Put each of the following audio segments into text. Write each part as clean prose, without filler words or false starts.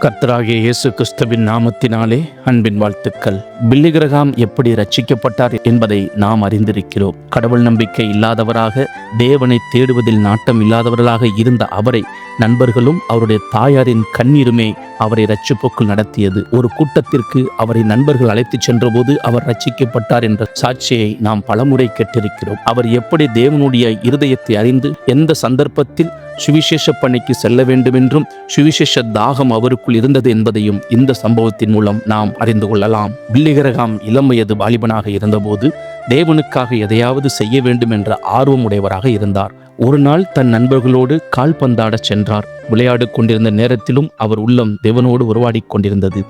கர்த்தராகிய இயேசு கிறிஸ்துவின் நாமத்தினாலே அன்பின் வாழ்த்துக்கள். பில்லி கிரஹாம் எப்படி ரட்சிக்கப்பட்டார் என்பதை நாம் அறிந்திருக்கிறோம். கடவுள் நம்பிக்கை இல்லாதவராக, தேவனை தேடுவதில் நாட்டம் இல்லாதவர்களாக இருந்த அவரை நண்பர்களும் அவருடைய தாயாரின் கண்ணீருமே அவரை ரட்சிப்புக்குள் நடத்தியது. ஒரு கூட்டத்திற்கு அவரை நண்பர்கள் அழைத்துச் சென்றபோது அவர் ரட்சிக்கப்பட்டார் என்ற சாட்சியை நாம் பலமுறை கேட்டிருக்கிறோம். அவர் எப்படி தேவனுடைய இருதயத்தை அறிந்து எந்த சந்தர்ப்பத்தில் சுவிசேஷ பணிக்கு செல்ல வேண்டும் என்றும் சுவிசேஷ தாகம் அவருக்குள் இருந்தது என்பதையும் இந்த சம்பவத்தின் மூலம் நாம் அறிந்து கொள்ளலாம். பில்லி கிரஹாம் இளம் வயது வாலிபனாக இருந்தபோது தேவனுக்காக எதையாவது செய்ய வேண்டும் என்ற ஆர்வம் உடையவராக இருந்தார். ஒரு நாள் தன் நண்பர்களோடு கால்பந்தாட சென்றார். விளையாடு கொண்டிருந்த நேரத்திலும் அவர் உள்ளம் தேவனோடு உருவாடி கொண்டிருந்தது.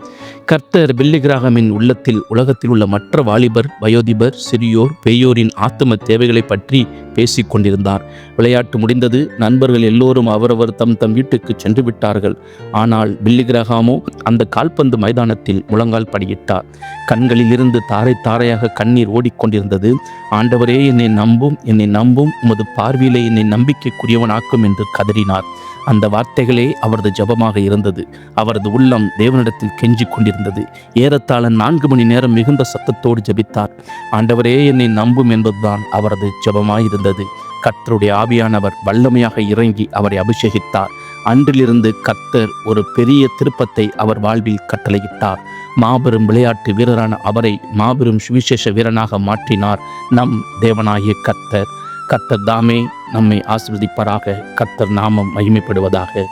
கர்த்தர் பில்லி கிரஹாமின் உள்ளத்தில் உலகத்தில் உள்ள மற்ற வாலிபர், வயோதிபர், சிறியோர், பெரியோரின் ஆத்தும தேவைகளை பற்றி பேசிக் கொண்டிருந்தார். விளையாட்டு முடிந்தது. நண்பர்கள் எல்லோரும் அவரவர் தம் வீட்டுக்கு சென்று விட்டார்கள். ஆனால் பில்லி கிரஹாமோ அந்த கால்பந்து மைதானத்தில் முழங்கால் படியிட்டார். கண்களில் இருந்து தாரை தாரையாக கண்ணீர் ஓடிக்கொண்டிருந்தது. ஆண்டவரே, என்னை நம்பும், உமது பார்வையிலே என்னை நம்பிக்கைக்குரியவனாக்கும் என்று கதறினார். அந்த வார்த்தைகளே அவரது ஜெபமாக இருந்தது. அவரது உள்ளம் தேவனிடத்தில் கெஞ்சிக் கொண்டிருந்தது. ஏறத்தாழ 4 மணி நேரம் மிகுந்த சத்தத்தோடு ஜெபித்தார். ஆண்டவரே, என்னை நம்பும் என்பதுதான் அவரது ஜெபமாயிருந்தது. கர்த்தருடைய ஆவியானவர் வல்லமையாக இறங்கி அவரை அபிஷேகித்தார். அன்றிலிருந்து கர்த்தர் ஒரு பெரிய திருப்பத்தை அவர் வாழ்வில் கட்டளையிட்டார். மாபெரும் விளையாட்டு வீரரான அவரை மாபெரும் சுவிசேஷ வீரனாக மாற்றினார் நம் தேவனாகிய கர்த்தர். கர்த்தர் தாமே நம்மை ஆசீர்வதிப்பாராக. கர்த்தர் நாமம் மகிமைப்படுவதாக.